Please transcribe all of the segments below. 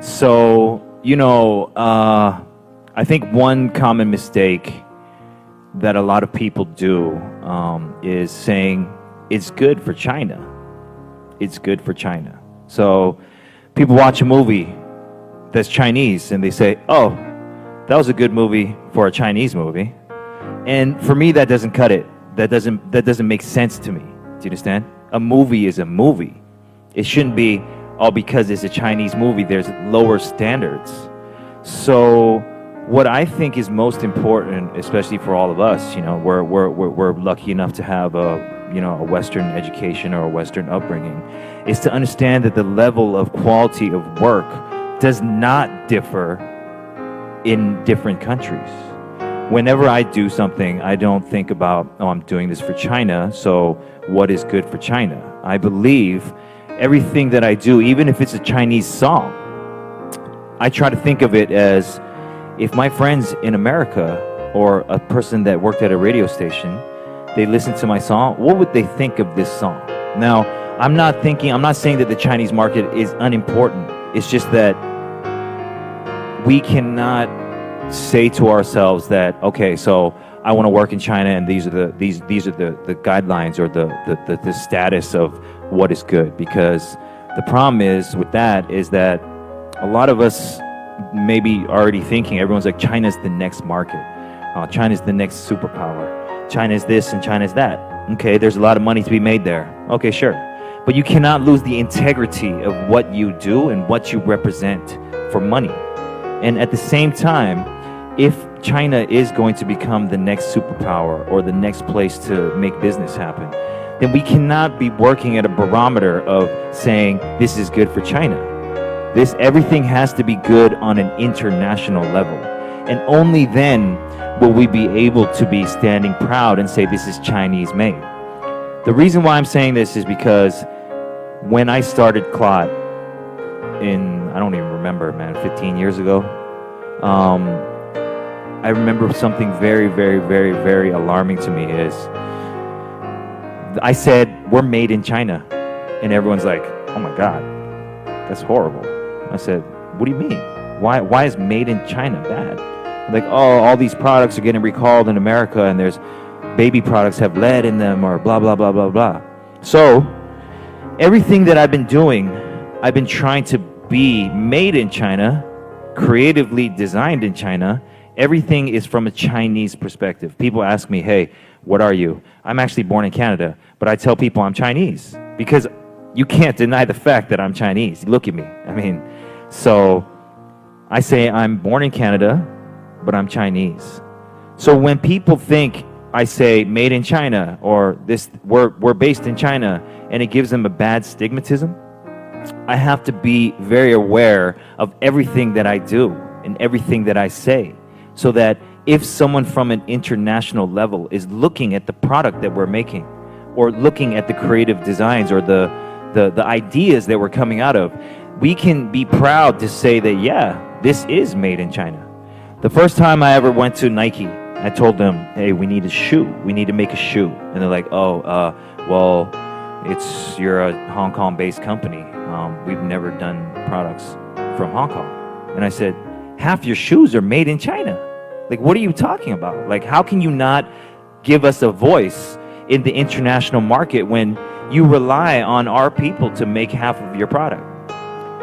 So, I think one common mistake that a lot of people do is saying it's good for China. It's good for China. So people watch a movie that's Chinese and they say, oh, that was a good movie for a Chinese movie. And for me, that doesn't cut it. That doesn't make sense to me. Do you understand? A movie is a movie. It shouldn't be, oh, because it's a Chinese movie, there's lower standards. So what I think is most important, especially for all of us, we're lucky enough to have a Western education or a Western upbringing, is to understand that the level of quality of work does not differ in different countries. Whenever I do something, I don't think about, oh, I'm doing this for China, so what is good for China? I believe everything that I do, even if it's a Chinese song, I try to think of it as, if my friends in America or a person that worked at a radio station, they listen to my song, what would they think of this song? Now, I'm not saying that the Chinese market is unimportant. It's just that we cannot say to ourselves that, okay, so I want to work in China and these are the guidelines or the status of what is good. Because the problem is with that is that a lot of us maybe already thinking, everyone's like, China's the next market. China's the next superpower. China's this and China's that. Okay, there's a lot of money to be made there. Okay, sure. But you cannot lose the integrity of what you do and what you represent for money. And at the same time, if China is going to become the next superpower or the next place to make business happen, then we cannot be working at a barometer of saying this is good for China. Everything has to be good on an international level. And only then will we be able to be standing proud and say this is Chinese made. The reason why I'm saying this is because when I started Clot in, I don't even remember, 15 years ago, I remember something very, very, very, very alarming to me is I said, we're made in China. And everyone's like, oh my God, that's horrible. I said, what do you mean? Why is made in China bad? Like, oh, all these products are getting recalled in America and there's baby products have lead in them or blah, blah, blah, blah, blah. So everything that I've been doing, I've been trying to be made in China, creatively designed in China. Everything is from a Chinese perspective. People ask me, hey, what are you? I'm actually born in Canada, but I tell people I'm Chinese because you can't deny the fact that I'm Chinese. Look at me. So I say I'm born in Canada, but I'm Chinese. So when people think I say made in China or we're based in China and it gives them a bad stigmatism, I have to be very aware of everything that I do and everything that I say, so that if someone from an international level is looking at the product that we're making or looking at the creative designs or the ideas that we're coming out of, we can be proud to say that, yeah, this is made in China. The first time I ever went to Nike, I told them, hey, we need a shoe. We need to make a shoe. And they're like, oh, well, you're a Hong Kong-based company. We've never done products from Hong Kong. And I said, half your shoes are made in China. Like, what are you talking about? Like, how can you not give us a voice in the international market when you rely on our people to make half of your product?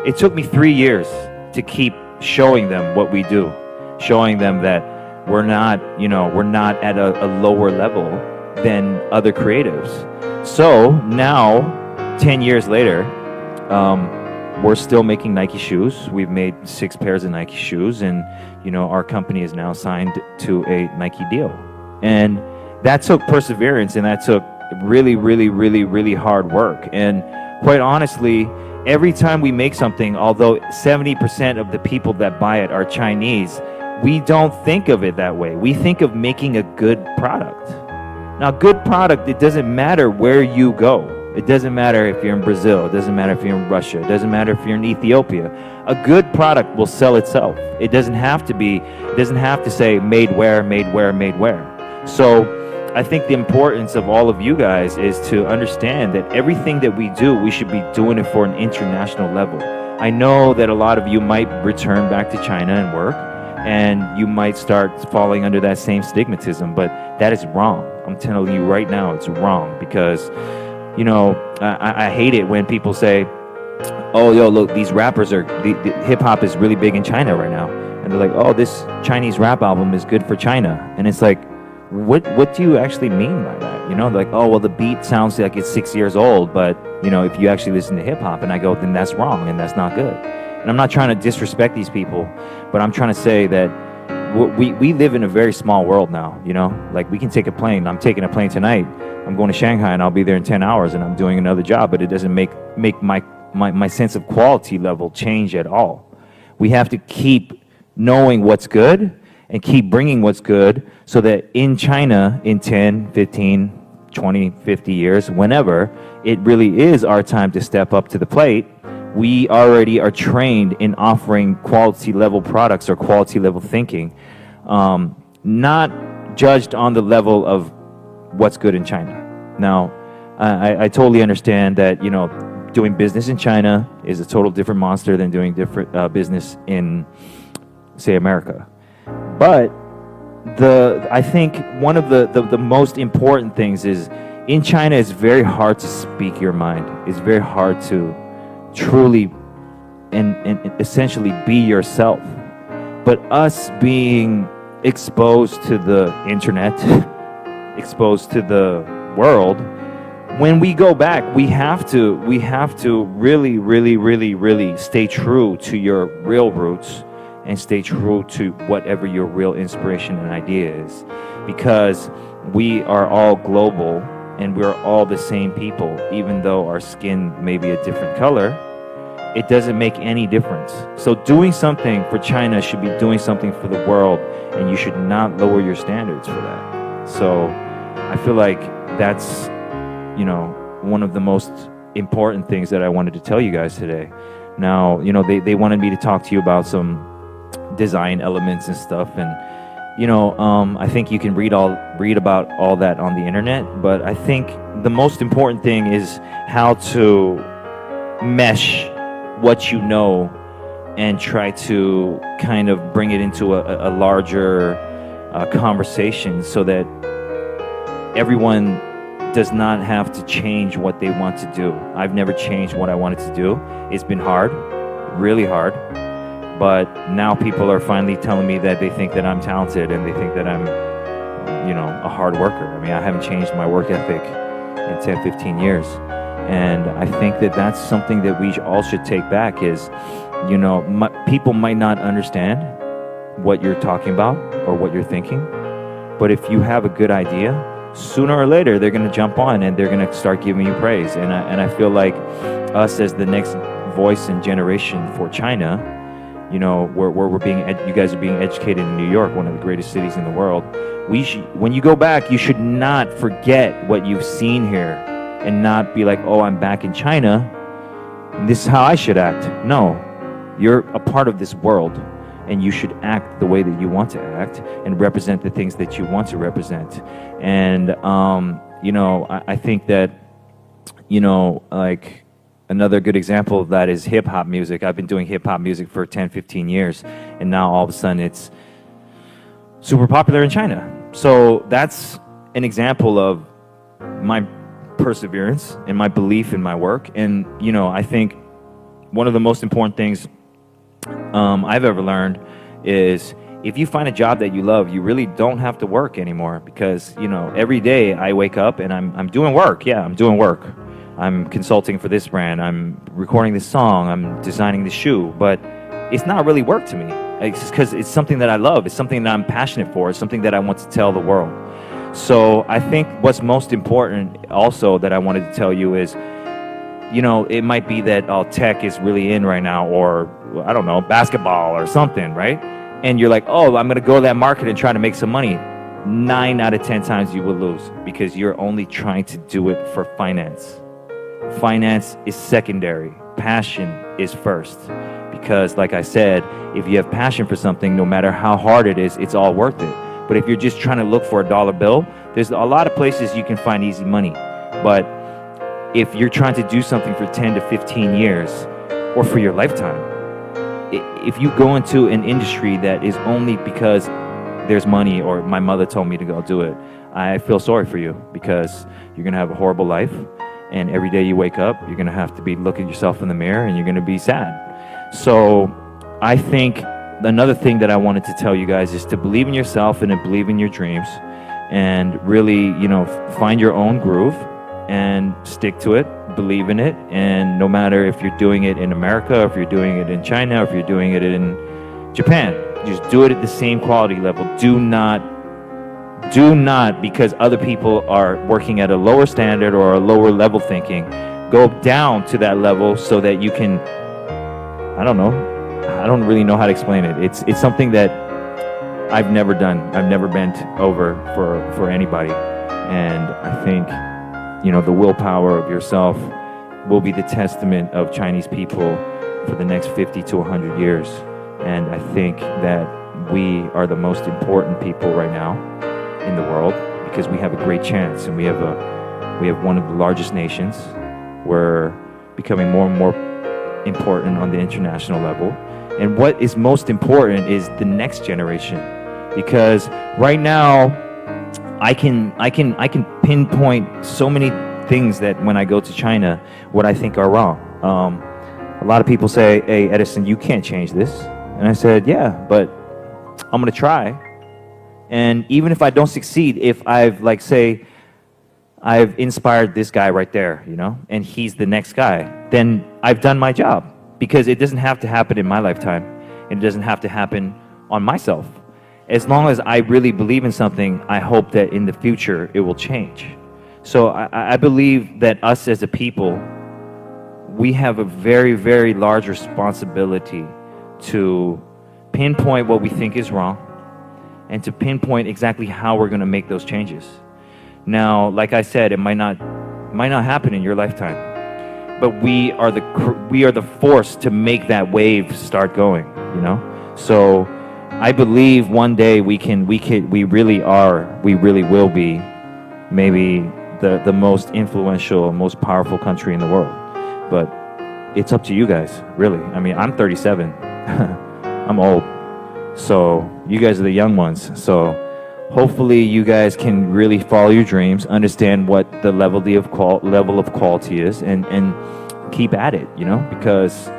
It took me 3 years to keep showing them what we do, showing them that we're not at a lower level than other creatives. So now, 10 years later, we're still making Nike shoes. We've made 6 pairs of Nike shoes, and our company is now signed to a Nike deal. And that took perseverance, and that took really, really, really, really hard work. And quite honestly, every time we make something, although 70% of the people that buy it are Chinese, we don't think of it that way. We think of making a good product. Now, good product, it doesn't matter where you go. It doesn't matter if you're in Brazil. It doesn't matter if you're in Russia. It doesn't matter if you're in Ethiopia. A good product will sell itself. It doesn't have to say made where, made where, made where. So I think the importance of all of you guys is to understand that everything that we do, we should be doing it for an international level. I know that a lot of you might return back to China and work, and you might start falling under that same stigmatism, but that is wrong. I'm telling you right now, it's wrong, because, you know, I hate it when people say, oh, yo, look, these rappers the hip-hop is really big in China right now. And they're like, oh, this Chinese rap album is good for China. And it's like, what do you actually mean by that? You know, like, oh, well, the beat sounds like it's 6 years old, but, you know, if you actually listen to hip-hop, and I go, then that's wrong, and that's not good. And I'm not trying to disrespect these people, but I'm trying to say that we live in a very small world now, you know? Like, we can take a plane. I'm taking a plane tonight. I'm going to Shanghai, and I'll be there in 10 hours, and I'm doing another job, but it doesn't make my sense of quality level change at all. We have to keep knowing what's good and keep bringing what's good, so that in China, in 10, 15, 20, 50 years, whenever, it really is our time to step up to the plate. We already are trained in offering quality level products or quality level thinking, not judged on the level of what's good in China. Now, I totally understand that, you know, doing business in China is a total different monster than doing different business in, say, America. But I think one of the most important things is, in China, it's very hard to speak your mind. It's very hard to truly and essentially be yourself. But us being exposed to the internet, exposed to the world, when we go back, we have to really, really, really, really stay true to your real roots, and stay true to whatever your real inspiration and idea is. Because we are all global, and we're all the same people, even though our skin may be a different color. It doesn't make any difference. So doing something for China should be doing something for the world, and you should not lower your standards for that. So I feel like that's, you know, one of the most important things that I wanted to tell you guys today. Now, you know, they wanted me to talk to you about some design elements and stuff, and, you know, I think you can read about all that on the internet, but I think the most important thing is how to mesh what you know and try to kind of bring it into a larger conversation, so that everyone does not have to change what they want to do. I've never changed what I wanted to do. It's been hard, really hard. But now people are finally telling me that they think that I'm talented, and they think that I'm, you know, a hard worker. I mean, I haven't changed my work ethic in 10, 15 years. And I think that that's something that we all should take back is, you know, people might not understand what you're talking about or what you're thinking. But if you have a good idea, sooner or later, they're going to jump on and they're going to start giving you praise. And I feel like us as the next voice and generation for China, you know, where we're being, you guys are being educated in New York, one of the greatest cities in the world. When you go back, you should not forget what you've seen here, and not be like, oh, I'm back in China, and this is how I should act. No, you're a part of this world, and you should act the way that you want to act and represent the things that you want to represent. And, you know, I think that, you know, like, another good example of that is hip-hop music. I've been doing hip-hop music for 10, 15 years, and now all of a sudden it's super popular in China. So that's an example of my perseverance and my belief in my work. And, you know, I think one of the most important things I've ever learned is, if you find a job that you love, you really don't have to work anymore, because, you know, every day I wake up and I'm doing work. Yeah, I'm doing work. I'm consulting for this brand, I'm recording this song, I'm designing the shoe, but it's not really work to me. It's because it's something that I love, it's something that I'm passionate for, it's something that I want to tell the world. So I think what's most important also that I wanted to tell you is, you know, it might be that tech is really in right now, or I don't know, basketball or something, right? And you're like, oh, I'm gonna go to that market and try to make some money. 9 out of 10 times you will lose, because you're only trying to do it for finance. Finance is secondary. Passion is first. Because, like I said, if you have passion for something, no matter how hard it is, it's all worth it. But if you're just trying to look for a dollar bill, there's a lot of places you can find easy money. But if you're trying to do something for 10 to 15 years, or for your lifetime. If you go into an industry that is only because there's money or my mother told me to go do it, I feel sorry for you, because you're going to have a horrible life, and every day you wake up, you're going to have to be looking yourself in the mirror and you're going to be sad. So I think another thing that I wanted to tell you guys is to believe in yourself and to believe in your dreams, and really, find your own groove and stick to it, believe in it. And no matter if you're doing it in America, or if you're doing it in China, or if you're doing it in Japan, just do it at the same quality level. Do not, because other people are working at a lower standard or a lower level thinking, go down to that level so that you can, I don't really know how to explain it. It's something that I've never done. I've never bent over for anybody. And I think, the willpower of yourself will be the testament of Chinese people for the next 50 to 100 years. And I think that we are the most important people right now in the world, because we have a great chance, and we have one of the largest nations. We're becoming more and more important on the international level. And what is most important is the next generation, because right now I can pinpoint so many things that when I go to China, what I think are wrong. A lot of people say, "Hey, Edison, you can't change this." And I said, "Yeah, but I'm gonna try. And even if I don't succeed, if I've inspired this guy right there, and he's the next guy, then I've done my job, because it doesn't have to happen in my lifetime, and it doesn't have to happen on myself. As long as I really believe in something, I hope that in the future it will change." So I believe that us as a people, we have a very, very large responsibility to pinpoint what we think is wrong, and to pinpoint exactly how we're going to make those changes. Now, like I said, it might not happen in your lifetime, but we are the force to make that wave start going. So I believe one day we really will be maybe the most influential, most powerful country in the world. But it's up to you guys, really. I mean, I'm 37. I'm old. So you guys are the young ones. So hopefully you guys can really follow your dreams, understand what the level of quality is, and keep at it, because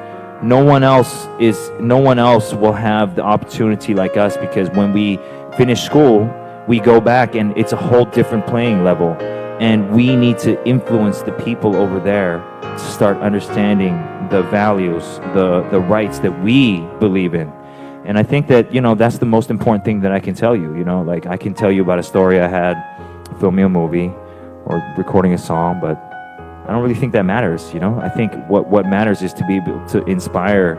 no one else will have the opportunity like us, because when we finish school, we go back and it's a whole different playing level, and we need to influence the people over there to start understanding the values, the rights that we believe in. And I think that, that's the most important thing that I can tell you. I can tell you about a story I had filming a movie or recording a song, but I don't really think that matters. I think what matters is to be able to inspire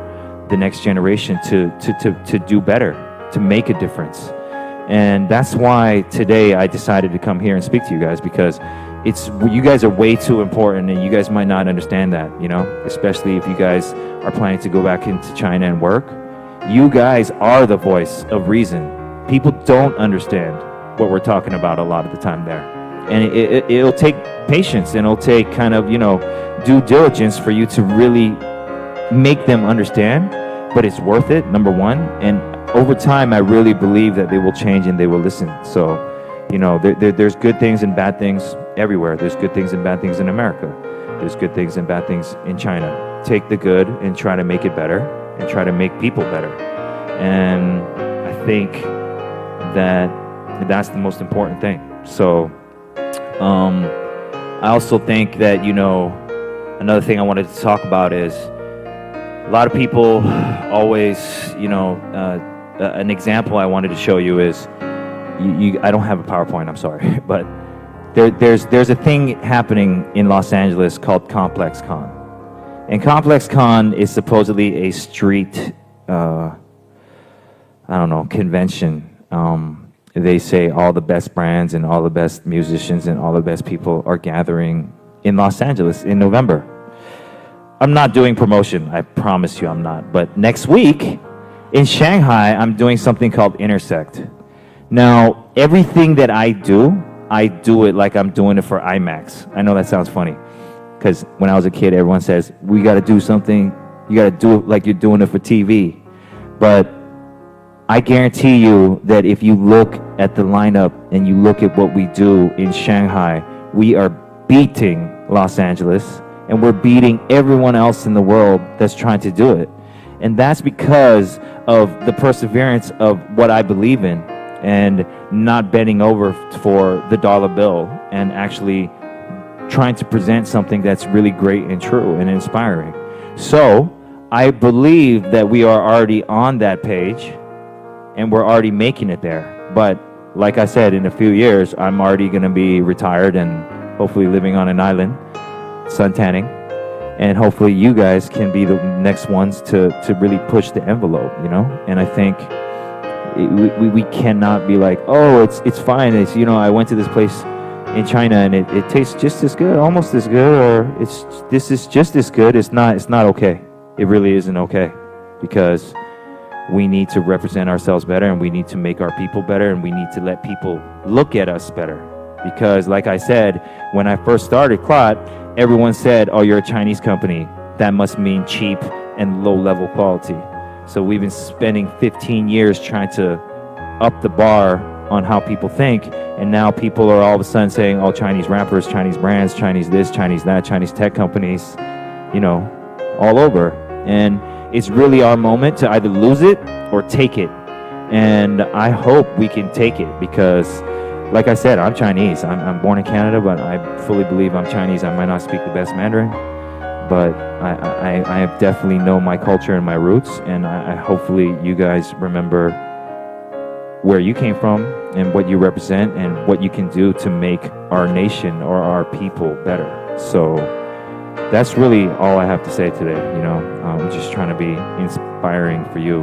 the next generation to do better, to make a difference. And that's why today I decided to come here and speak to you guys, because you guys are way too important, and you guys might not understand that, especially if you guys are planning to go back into China and work. You guys are the voice of reason. People don't understand what we're talking about a lot of the time there. And it'll take patience, and it'll take kind of, due diligence for you to really make them understand, but it's worth it, number one. And over time, I really believe that they will change and they will listen. So, there's good things and bad things everywhere. There's good things and bad things in America. There's good things and bad things in China. Take the good and try to make it better, and try to make people better. And I think that that's the most important thing. So I also think that, another thing I wanted to talk about is a lot of people always, an example I wanted to show you is, I don't have a PowerPoint, I'm sorry, but there's a thing happening in Los Angeles called Complex Con. And Complex Con is supposedly a street, convention. They say all the best brands and all the best musicians and all the best people are gathering in Los Angeles in November. I'm not doing promotion, I promise you I'm not. But next week in Shanghai, I'm doing something called Intersect. Now, everything that I do it like I'm doing it for IMAX. I know that sounds funny, because when I was a kid, everyone says, we got to do something You got to do it like you're doing it for TV. But I guarantee you that if you look at the lineup and you look at what we do in Shanghai, we are beating Los Angeles, and we're beating everyone else in the world that's trying to do it. And that's because of the perseverance of what I believe in and not bending over for the dollar bill and actually trying to present something that's really great and true and inspiring. So I believe that we are already on that page and we're already making it there. But like I said, in a few years, I'm already going to be retired and hopefully living on an island, suntanning. And hopefully you guys can be the next ones to really push the envelope, you know? And I think we cannot be like, oh, it's fine. It's, you know, I went to this place in China and it tastes just as good, almost as good, or this is just as good. It's not okay. It really isn't okay, because we need to represent ourselves better, and we need to make our people better, and we need to let people look at us better. Because like I said, when I first started Clot, everyone said, oh, you're a Chinese company. That must mean cheap and low level quality. So we've been spending 15 years trying to up the bar on how people think, and now people are all of a sudden saying, oh, Chinese rappers, Chinese brands, Chinese this, Chinese that, Chinese tech companies, you know, all over. And it's really our moment to either lose it or take it. And I hope we can take it, because like I said, I'm Chinese. I'm born in Canada, but I fully believe I'm Chinese. I might not speak the best Mandarin, but I definitely know my culture and my roots, and I hopefully you guys remember where you came from and what you represent and what you can do to make our nation or our people better. So that's really all I have to say today. You know, I'm just trying to be inspiring for you.